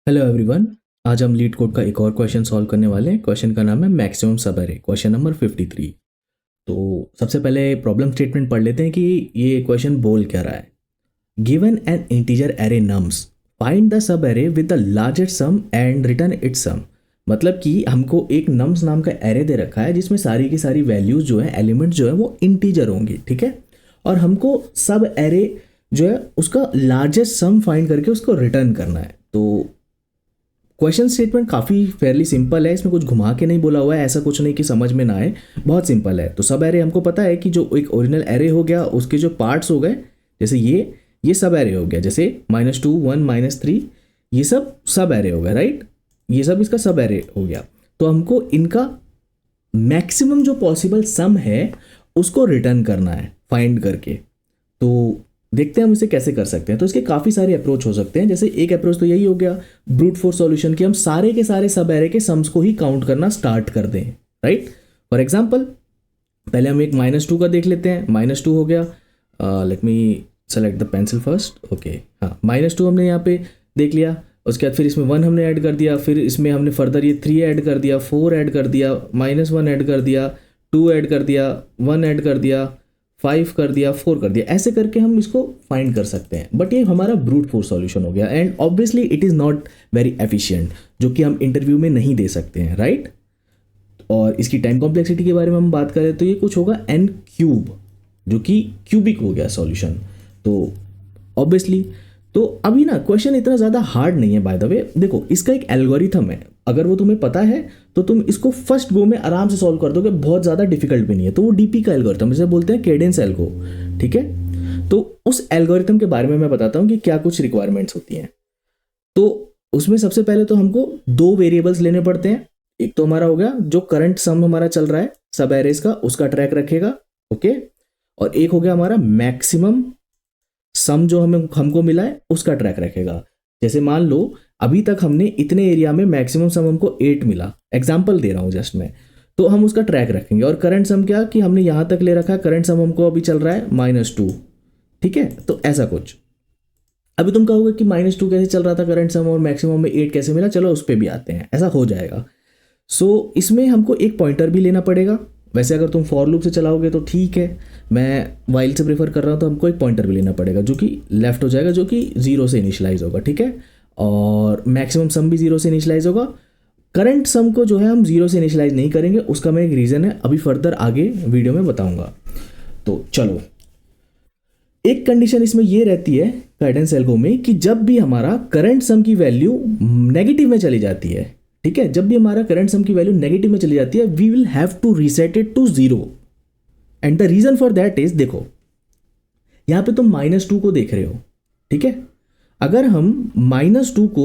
Hello everyone. आज हम leet code का एक और क्वेश्चन सॉल्व करने वाले हैं। क्वेश्चन का नाम है मैक्सिमम सब एरे, क्वेश्चन नंबर 53। तो सबसे पहले प्रॉब्लम स्टेटमेंट पढ़ लेते हैं कि ये क्वेश्चन बोल क्या रहा है। Given an integer array nums, find the subarray with the largest sum and return its sum. मतलब कि हमको एक नम्स नाम का एरे दे रखा है जिसमें सारी की सारी वैल्यूज जो है, एलिमेंट जो है वो इंटीजर होंगी, ठीक है। और हमको सब एरे जो है उसका लार्जेस्ट सम फाइंड करके उसको रिटर्न करना है। तो क्वेश्चन स्टेटमेंट काफ़ी फेयरली सिंपल है, इसमें कुछ घुमा के नहीं बोला हुआ है, ऐसा कुछ नहीं कि समझ में ना आए, बहुत सिंपल है। तो सब एरे हमको पता है कि जो एक ओरिजिनल एरे हो गया उसके जो पार्ट्स हो गए, जैसे ये सब एरे हो गया, जैसे -2 1 -3 ये सब एरे हो गया, राइट। ये सब इसका सब एरे हो गया। तो हमको इनका मैक्सिमम जो पॉसिबल सम है उसको रिटर्न करना है फाइंड करके। तो देखते हैं हम इसे कैसे कर सकते हैं। तो इसके काफ़ी सारे अप्रोच हो सकते हैं। जैसे एक अप्रोच तो यही हो गया ब्रूट फोर्स सॉल्यूशन की, हम सारे के सारे सब एरे के सम्स को ही काउंट करना स्टार्ट कर दें, राइट। फॉर एग्जांपल पहले हम एक -2 का देख लेते हैं। -2 हो गया, let me select the pencil first, okay. हाँ, -2 हमने यहाँ पे देख लिया। उसके बाद फिर इसमें 1 हमने ऐड कर दिया, फिर इसमें हमने फर्दर ये 3 ऐड कर दिया, 4 ऐड कर दिया, -1 ऐड कर दिया, 2 ऐड कर दिया, 1 ऐड कर दिया, 5 कर दिया, 4 कर दिया। ऐसे करके हम इसको फाइंड कर सकते हैं। बट ये हमारा ब्रूट फोर्स सॉल्यूशन हो गया and obviously it is not very efficient, जो कि हम इंटरव्यू में नहीं दे सकते हैं, राइट। और इसकी टाइम कॉम्प्लेक्सिटी के बारे में हम बात करें तो ये कुछ होगा n³, जो कि क्यूबिक हो गया सॉल्यूशन। तो ऑब्वियसली तो अभी ना क्वेश्चन इतना ज़्यादा हार्ड नहीं है। बाय द वे देखो, इसका एक एल्गोरिथम है, अगर वो तुम्हें पता है तो तुम इसको फर्स्ट गो में आराम से सॉल्व कर दोगे, बहुत ज़्यादा डिफिकल्ट भी नहीं है। तो वो डीपी का एल्गोरिथम, इसे बोलते हैं केडेंस एल्गो, ठीक है। तो उस एल्गोरिथम के बारे में मैं बताता हूँ कि क्या कुछ रिक्वायरमेंट्स होती हैं। तो उसमें सबसे पहले तो हमको 2 वेरिएबल्स लेने पड़ते हैं। एक तो हमारा हो गया जो करंट सम हमारा चल रहा है सब एरेज का, उसका ट्रैक रखेगा, ओके। और एक हो गया हमारा मैक्सिमम सम जो हमको मिला है उसका ट्रैक रखेगा। जैसे मान लो अभी तक हमने इतने एरिया में मैक्सिमम सम हमको 8 मिला, एग्जाम्पल दे रहा हूँ जस्ट मैं, तो हम उसका ट्रैक रखेंगे। और करंट सम क्या कि हमने यहाँ तक ले रखा है, करंट सम हमको अभी चल रहा है -2, ठीक है। तो ऐसा कुछ। अभी तुम कहोगे कि -2 कैसे चल रहा था करंट सम और मैक्सिमम में 8 कैसे मिला, चलो उस पर भी आते हैं, ऐसा हो जाएगा। इसमें हमको एक पॉइंटर भी लेना पड़ेगा। वैसे अगर तुम फॉर लूप से चलाओगे तो ठीक है, मैं वाइल से प्रेफर कर रहा हूँ, तो हमको एक पॉइंटर भी लेना पड़ेगा जो कि लेफ्ट हो जाएगा, जो कि 0 से इनिशलाइज होगा, ठीक है। और मैक्सिमम सम भी 0 से इनिशलाइज होगा। करंट सम को जो है हम 0 से इनिशलाइज नहीं करेंगे, उसका मैं एक रीज़न है, अभी फर्दर आगे वीडियो में बताऊंगा। तो चलो, एक कंडीशन इसमें ये रहती है गाइडेंस एल्गो में कि जब भी हमारा करंट सम की वैल्यू नेगेटिव में चली जाती है, ठीक है, जब भी हमारा करंट सम की वैल्यू नेगेटिव में चली जाती है, we will have to reset it to 0। And the reason for that is, देखो यहां पे तुम -2 को देख रहे हो, ठीक है। अगर हम -2 को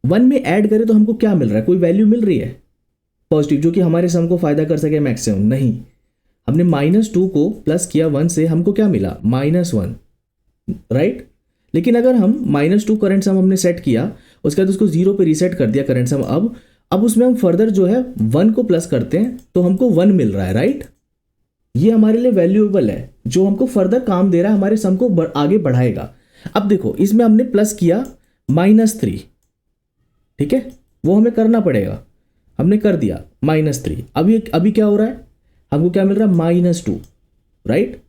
1 में ऐड करें तो हमको क्या मिल रहा है, कोई वैल्यू मिल रही है पॉजिटिव जो कि हमारे सम को फायदा कर सके मैक्सिमम? नहीं। हमने -2 को प्लस किया 1 से, हमको क्या मिला? -1, राइट। लेकिन अगर हम -2 करंट सम हमने सेट किया, उसके बाद उसको 0 पे रीसेट कर दिया करंट सम, अब उसमें हम फर्दर जो है 1 को प्लस करते हैं तो हमको 1 मिल रहा है, राइट। ये हमारे लिए वैल्यूएबल है, जो हमको फर्दर काम दे रहा है, हमारे सम को आगे बढ़ाएगा। अब देखो इसमें हमने प्लस किया -3, ठीक है, वो हमें करना पड़ेगा, हमने कर दिया -3। अभी क्या हो रहा है, हमको क्या मिल रहा है? -2, राइट।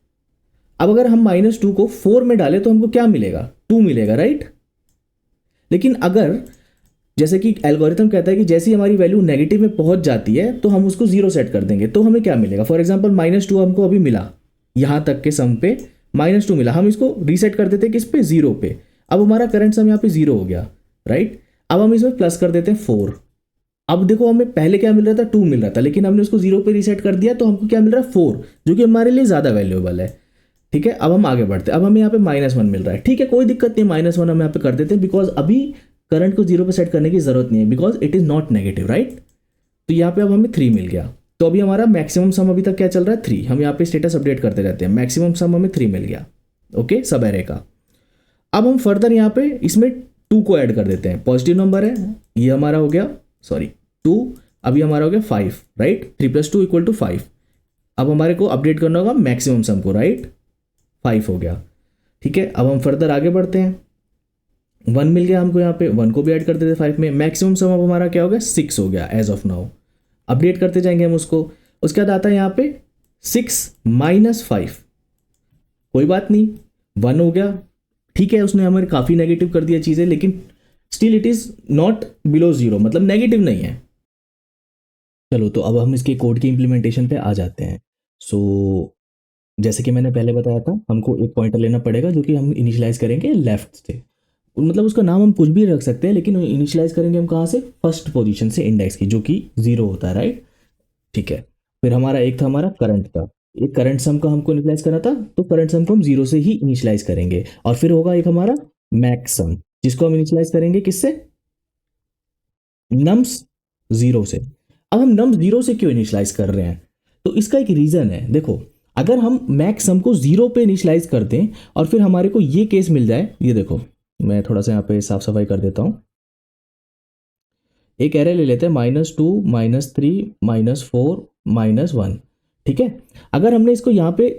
अब अगर हम -2 को 4 में डालें तो हमको क्या मिलेगा? 2 मिलेगा, राइट। लेकिन अगर जैसे कि एल्गोरिथम कहता है कि जैसी हमारी वैल्यू नेगेटिव में पहुंच जाती है तो हम उसको 0 सेट कर देंगे, तो हमें क्या मिलेगा? फॉर एग्जांपल -2 हमको अभी मिला, यहां तक के सम पे -2 मिला, हम इसको रीसेट कर देते हैं किस पे? 0 पे। अब हमारा करंट सम यहाँ पे 0 हो गया, राइट। अब हम इसमें प्लस कर देते हैं 4। अब देखो हमें पहले क्या मिल रहा था? 2 मिल रहा था, लेकिन हमने उसको 0 पे रीसेट कर दिया तो हमको क्या मिल रहा है? 4, जो कि हमारे लिए ज़्यादा वैल्यूएबल है, ठीक है। अब हम आगे बढ़ते हैं, अब हमें यहाँ पे -1 मिल रहा है, ठीक है, कोई दिक्कत नहीं, -1 हम यहाँ पे कर देते हैं, बिकॉज अभी करंट को 0 पे सेट करने की जरूरत नहीं है, because it is not negative, right. तो यहाँ पे अब हमें 3 मिल गया। तो अभी हमारा मैक्सिमम सम अभी तक क्या चल रहा है? 3। हम यहाँ पे स्टेटस अपडेट करते रहते हैं, मैक्सिमम सम हमें 3 मिल गया, ओके, सब एरे का। अब हम फर्दर यहाँ पे इसमें 2 को ऐड कर देते हैं, पॉजिटिव नंबर है, ये हमारा हो गया, सॉरी 2, अभी हमारा हो गया 5, राइट। 3 + 2 = 5। अब हमारे को अपडेट करना होगा मैक्सिमम सम को, राइट। 5 हो गया, ठीक है। अब हम फर्दर आगे बढ़ते हैं, 1 मिल गया हमको, यहाँ पे 1 को भी ऐड कर देते 5 में। मैक्सिमम सम अब हमारा क्या हो गया, 6 हो गया एज ऑफ नाउ। अपडेट करते जाएंगे हम उसको। उसके बाद आता है यहाँ पे 6 माइनस 5, कोई बात नहीं 1 हो गया, ठीक है। उसने हमारे काफ़ी नेगेटिव कर दिया चीज़ें, लेकिन still it is not below zero, मतलब नेगेटिव नहीं है। चलो तो अब हम इसके कोड की इम्प्लीमेंटेशन पे आ जाते हैं। सो जैसे कि मैंने पहले बताया था, हमको एक पॉइंटर लेना पड़ेगा जो कि हम इनिशियलाइज करेंगे लेफ्ट से। मतलब उसका नाम हम कुछ भी रख सकते हैं, लेकिन इनिशियलाइज करेंगे हम कहाँ से, फर्स्ट पोजीशन से इंडेक्स की, जो कि 0 होता है, राइट। ठीक है। फिर हमारा एक था हमारा करंट का, एक करंट सम का हमको इनिशियलाइज करना था, तो करंट सम को हम 0 से ही इनिशियलाइज करेंगे। और फिर होगा एक हमारा मैक्स सम, जिसको हम इनिशियलाइज करेंगे किससे, नम्स 0 से। अब हम नम्स 0 से क्यों इनिशियलाइज कर रहे हैं, तो इसका एक रीजन है। देखो, अगर हम मैक्स सम को 0 पे इनिशियलाइज कर दें और फिर हमारे को ये केस मिल जाए, ये देखो मैं थोड़ा सा यहाँ पे साफ सफाई कर देता हूं। एक एरे ले लेते हैं -2 -3 -4 -1, ठीक है। अगर हमने इसको यहाँ पे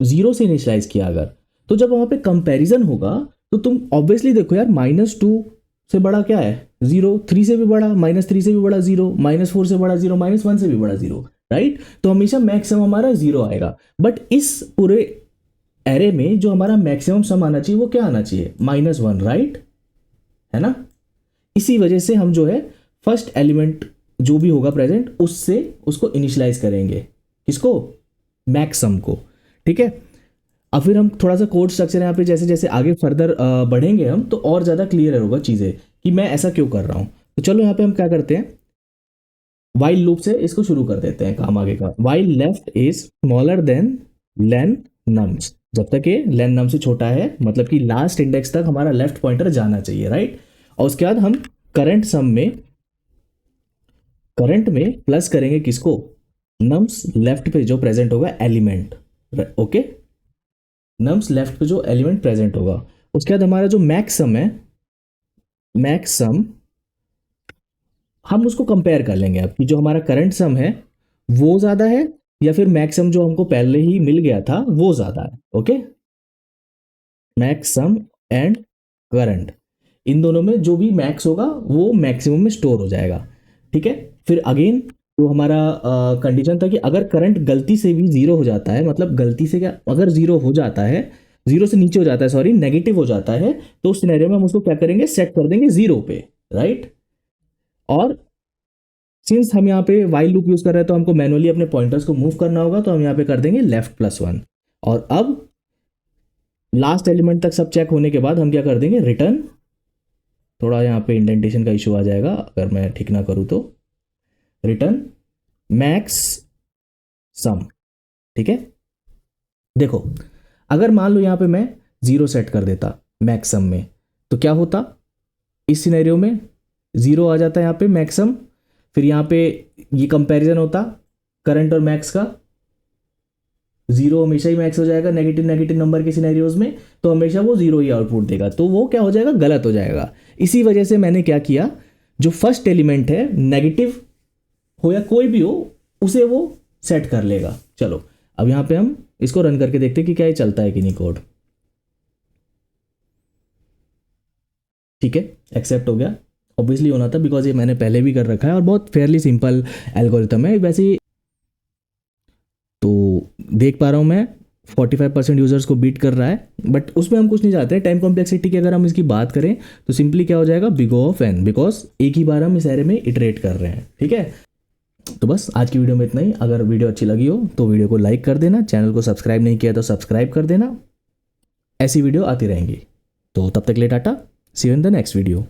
0 से इनिशियलाइज किया अगर, तो जब वहां पे कंपैरिजन होगा तो तुम ऑब्वियसली देखो यार, -2 से बड़ा क्या है 0, 3 से भी बड़ा, -3 से भी बड़ा 0, -4 से बड़ा 0, -1 से भी बड़ा 0, राइट। तो हमेशा मैक्सिमम हमारा 0 आएगा। बट इस पूरे एरे में जो हमारा मैक्सिमम सम आना चाहिए वो क्या आना चाहिए, -1, राइट, है ना। इसी वजह से हम जो है फर्स्ट एलिमेंट जो भी होगा प्रेजेंट, उससे उसको इनिशियलाइज करेंगे, किसको, मैक्सम को, ठीक है। अब फिर हम थोड़ा सा कोड स्ट्रक्चर यहाँ पे जैसे जैसे आगे फर्दर बढ़ेंगे हम, तो और ज़्यादा क्लियर होगा चीज़ें कि मैं ऐसा क्यों कर रहा हूँ। तो चलो यहाँ पे हम क्या करते हैं, वाइल लूप से इसको शुरू कर देते हैं काम आगे का। While left is smaller than lane nums, जब तक ये लेन नम से छोटा है, मतलब कि लास्ट इंडेक्स तक हमारा लेफ्ट पॉइंटर जाना चाहिए, राइट। और उसके बाद हम करंट सम में, करंट में प्लस करेंगे किसको, नम्स लेफ्ट पे जो प्रेजेंट होगा एलिमेंट, ओके, नम्स लेफ्ट पे जो एलिमेंट प्रेजेंट होगा। उसके बाद हमारा जो मैक्स सम है, मैक्स सम हम उसको कंपेयर कर लेंगे अब कि जो हमारा करंट सम है वो ज्यादा है या फिर मैक्स सम जो हमको पहले ही मिल गया था वो ज्यादा है, okay. Max sum and current, इन दोनों में जो भी मैक्स होगा वो मैक्सिमम में स्टोर हो जाएगा, ठीक है। फिर अगेन तो हमारा कंडीशन था कि अगर करंट गलती से भी 0 हो जाता है, मतलब गलती से क्या, अगर 0 हो जाता है, 0 से नीचे हो जाता है, सॉरी नेगेटिव हो जाता है, तो उस सिनेरियो में हम उसको क्या करेंगे, सेट कर देंगे 0 पे, राइट। और सिंस हम यहाँ पे वाइल लूप यूज कर रहे हैं तो हमको मैनुअली अपने पॉइंटर्स को मूव करना होगा, तो हम यहाँ पे कर देंगे लेफ्ट +1। और अब लास्ट एलिमेंट तक सब चेक होने के बाद हम क्या कर देंगे, रिटर्न, थोड़ा यहाँ पे इंडेंटेशन का इशू आ जाएगा अगर मैं ठीक ना करूँ तो, रिटर्न मैक्स सम, ठीक है। देखो, अगर मान लो यहाँ पे मैं 0 सेट कर देता मैक्स सम में, तो क्या होता, इस सिनेरियो में 0 आ जाता है यहाँ पे मैक्सम। फिर यहाँ पे ये कंपैरिजन होता करंट और मैक्स का, 0 हमेशा ही मैक्स हो जाएगा नेगेटिव नेगेटिव नंबर के सिनेरियोज में, तो हमेशा वो 0 ही आउटपुट देगा, तो वो क्या हो जाएगा, गलत हो जाएगा। इसी वजह से मैंने क्या किया, जो फर्स्ट एलिमेंट है नेगेटिव हो या कोई भी हो, उसे वो सेट कर लेगा। चलो अब यहाँ पे हम इसको रन करके देखते हैं कि क्या ये चलता है कि नहीं कोड, ठीक है। एक्सेप्ट हो गया, ऑब्वियसली होना था बिकॉज ये मैंने पहले भी कर रखा है और बहुत फेयरली सिंपल एल्गोरिथम है वैसे ही। तो देख पा रहा हूँ मैं 45% यूजर्स को बीट कर रहा है, बट उसमें हम कुछ नहीं चाहते हैं। टाइम कॉम्प्लेक्सिटी की अगर हम इसकी बात करें तो सिंपली क्या हो जाएगा, बिग ऑफ एन, बिकॉज एक ही बार हम इस एरे में इटरेट कर रहे हैं, ठीक है। तो बस आज की वीडियो में इतना ही। अगर वीडियो अच्छी लगी हो तो वीडियो को लाइक कर देना, चैनल को सब्सक्राइब नहीं किया तो सब्सक्राइब कर देना, ऐसी वीडियो आती रहेंगी। तो तब तक ले tata, see you in the next video.